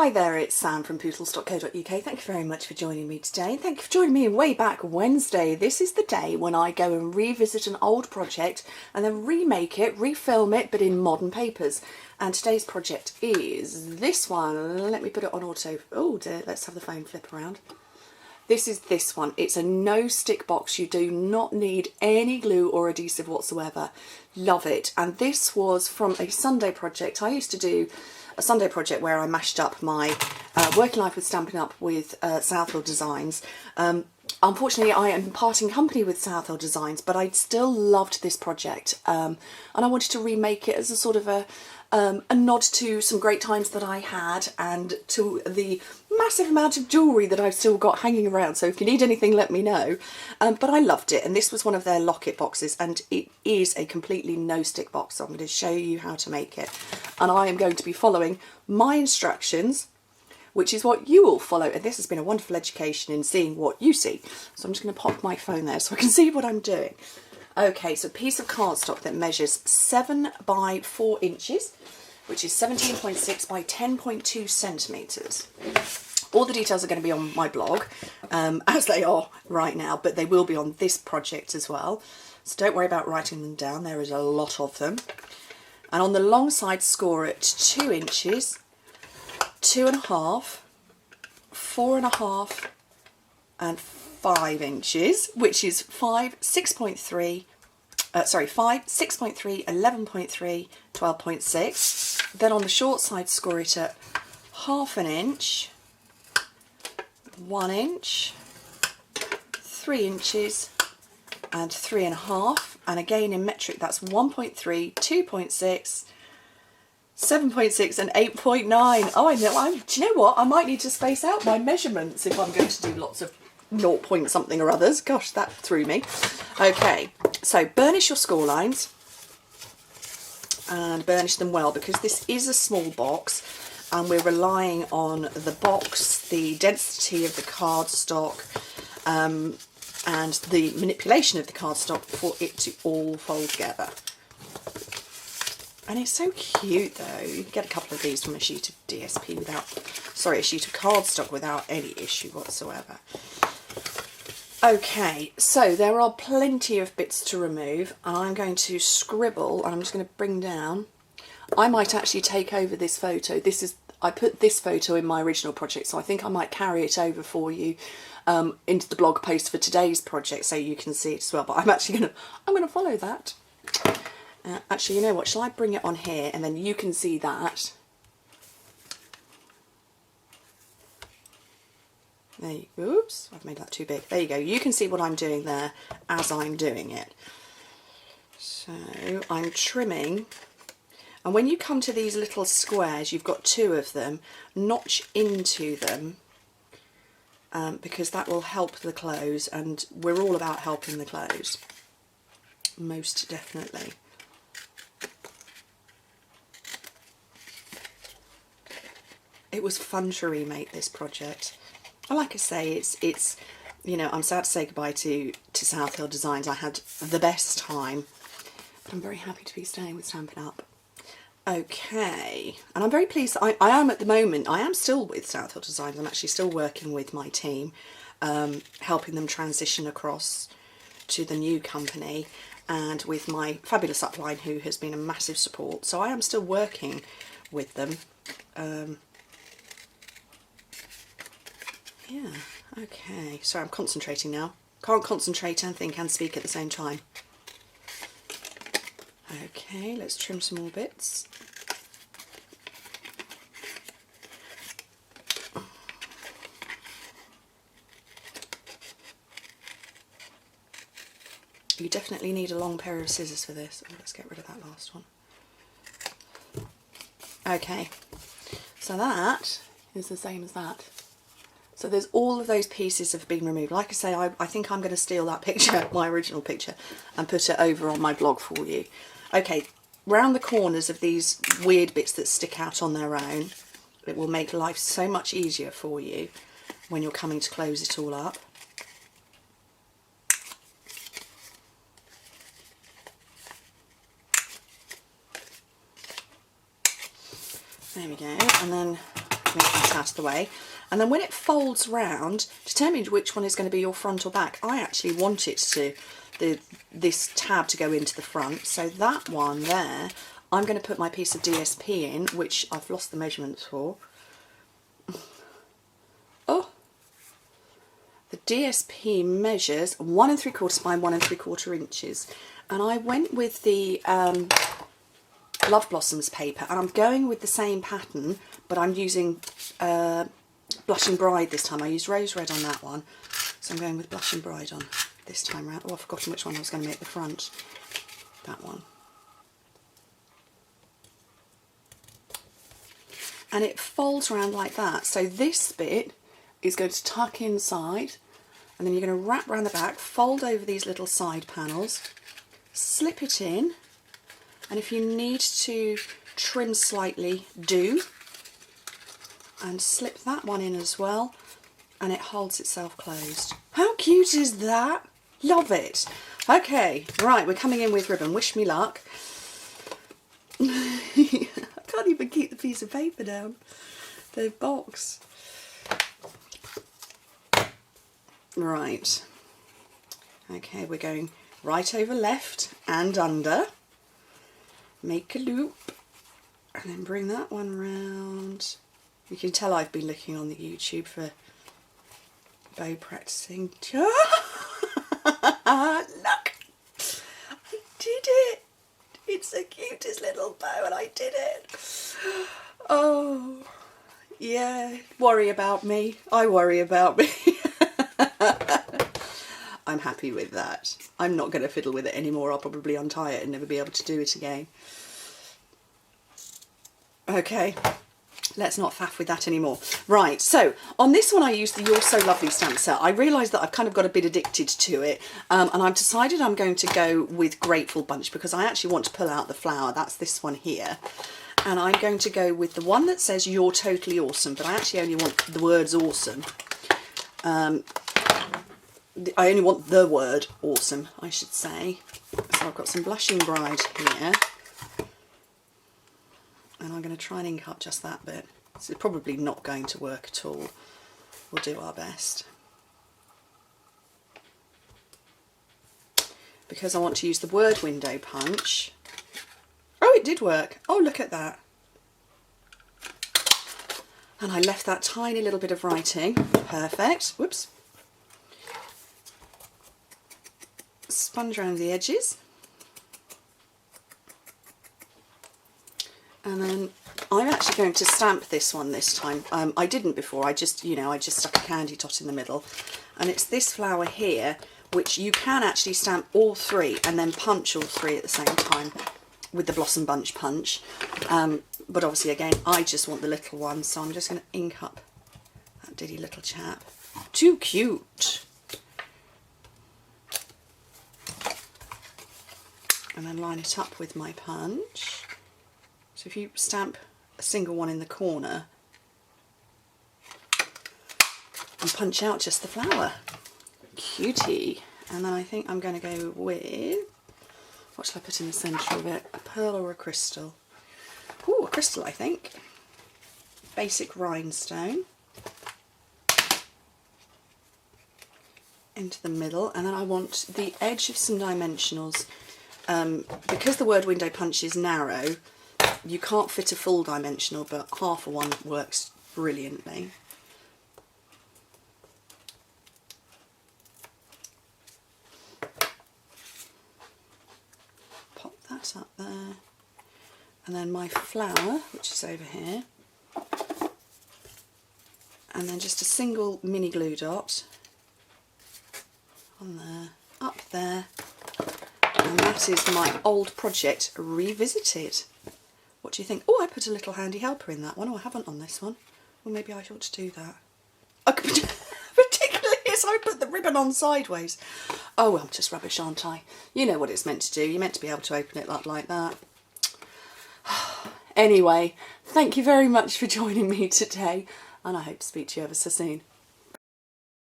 Hi there, it's Sam from Pootles.co.uk. Thank you very much for joining me today. Thank you for joining me way back Wednesday. This is the day when I go and revisit an old project and then remake it, refilm it, but in modern papers. And today's project is this one. Let me put it on auto. Oh dear, let's have the phone flip around. This is this one. It's a no stick box. You do not need any glue or adhesive whatsoever. Love it. And this was from a Sunday project. I used to do a Sunday project where I mashed up my working life with Stampin' Up with Southhill Designs. Unfortunately, I am parting company with Southhill Designs, but I still loved this project, and I wanted to remake it as a sort of a nod to some great times that I had and to the massive amount of jewellery that I've still got hanging around. So if you need anything, let me know. But I loved it, and this was one of their locket boxes, and it is a completely no-stick box. So I'm going to show you how to make it, and I am going to be following my instructions, which is what you all follow. And this has been a wonderful education in seeing what you see. So I'm just going to pop my phone there so I can see what I'm doing. Okay, so a piece of cardstock that measures 7 by 4 inches, which is 17.6 by 10.2 centimetres. All the details are going to be on my blog, as they are right now, but they will be on this project as well. So don't worry about writing them down, there is a lot of them. And on the long side, score at 2 inches, 2.5, 4.5, and 5 inches, which is 5, 6.3, 11.3, 12.6. Then on the short side, score it at 1/2 inch, 1 inch, 3 inches, and 3.5. And again in metric, that's 1.3, 2.6, 7.6 and 8.9. Oh, I know. Do you know what? I might need to space out my measurements if I'm going to do lots of 0 point something or others. Gosh, that threw me. Okay, so burnish your score lines and burnish them well, because this is a small box and we're relying on the box, the density of the cardstock, and the manipulation of the cardstock for it to all fold together. And it's so cute though. You can get a couple of these from a sheet of DSP without, sorry, a sheet of cardstock without any issue whatsoever. Okay, so there are plenty of bits to remove, and I'm going to scribble, and I'm just going to bring down. I might actually take over this photo. This is, I put this photo in my original project, so I think I might carry it over for you into the blog post for today's project, so you can see it as well. But I'm actually going to follow that. Actually, you know what? Shall I bring it on here, and then you can see that. There you, oops, I've made that too big. There you go. You can see what I'm doing there as I'm doing it. So I'm trimming, and when you come to these little squares, you've got 2 of them, notch into them, because that will help the close, and we're all about helping the close, most definitely. It was fun to remake this project. And like I say, it's you know, I'm sad to say goodbye to Southhill Designs. I had the best time, but I'm very happy to be staying with Stampin' Up. Okay, and I'm very pleased that I am at the moment, I am still with Southhill Designs. I'm actually still working with my team, helping them transition across to the new company, and with my fabulous upline who has been a massive support. So I am still working with them. Yeah, okay, sorry, I'm concentrating now. Can't concentrate and think and speak at the same time. Okay, let's trim some more bits. You definitely need a long pair of scissors for this. Oh, let's get rid of that last one. Okay, so that is the same as that. So there's all of those pieces have been removed. Like I say, I think I'm going to steal that picture, my original picture, and put it over on my blog for you. Okay, round the corners of these weird bits that stick out on their own, it will make life so much easier for you when you're coming to close it all up. There we go, and then that out of the way. And then when it folds round, determine which one is going to be your front or back. I actually want it to, this tab to go into the front. So that one there, I'm going to put my piece of DSP in, which I've lost the measurements for. Oh, the DSP measures 1 3/4 by 1 3/4 inches. And I went with the Love Blossoms paper, and I'm going with the same pattern, but I'm using Blushing Bride this time. I used Rose Red on that one, so I'm going with Blushing Bride on this time round. Oh, I've forgotten which one I was going to make the front. That one. And it folds around like that. So this bit is going to tuck inside, and then you're going to wrap around the back, fold over these little side panels, slip it in, and if you need to trim slightly, do. And slip that one in as well, and it holds itself closed. How cute is that? Love it. Okay, right, we're coming in with ribbon. Wish me luck. I can't even keep the piece of paper down, the box. Right. Okay, we're going right over left and under. Make a loop, and then bring that one round. You can tell I've been looking on the YouTube for bow practicing. Look! I did it! It's the cutest little bow and I did it! Oh, yeah, worry about me. I worry about me. I'm happy with that. I'm not going to fiddle with it anymore. I'll probably untie it and never be able to do it again. Okay. Let's not faff with that anymore. Right, so on this one I used the You're So Lovely stamp set. I realised that I've kind of got a bit addicted to it, and I've decided I'm going to go with Grateful Bunch because I actually want to pull out the flower. That's this one here. And I'm going to go with the one that says You're Totally Awesome, but I actually only want the words awesome. I only want the word awesome, I should say. So I've got some Blushing Bride here. And I'm going to try and ink up just that bit. It's probably not going to work at all. We'll do our best. Because I want to use the word window punch. Oh, it did work. Oh, look at that. And I left that tiny little bit of writing. Perfect. Whoops. Sponge around the edges. And then I'm actually going to stamp this one this time. I didn't before, I just stuck a candy dot in the middle. And it's this flower here, which you can actually stamp all three and then punch all three at the same time with the Blossom Bunch punch. But obviously, again, I just want the little one, so I'm just going to ink up that diddy little chap. Too cute! And then line it up with my punch. So if you stamp a single one in the corner and punch out just the flower. Cutie. And then I think I'm going to go with, what shall I put in the centre of it? A pearl or a crystal? Ooh, a crystal I think. Basic rhinestone. Into the middle, and then I want the edge of some dimensionals. Because the word window punch is narrow, you can't fit a full dimensional, but half of one works brilliantly. Pop that up there. And then my flower, which is over here. And then just a single mini glue dot on there, up there. And that is my old project revisited. What do you think? Oh, I put a little handy helper in that one. Oh, I haven't on this one. Well, maybe I ought to do that. Particularly as I put the ribbon on sideways. Oh, well, I'm just rubbish, aren't I? You know what it's meant to do. You're meant to be able to open it up like that. Anyway, thank you very much for joining me today, and I hope to speak to you ever so soon.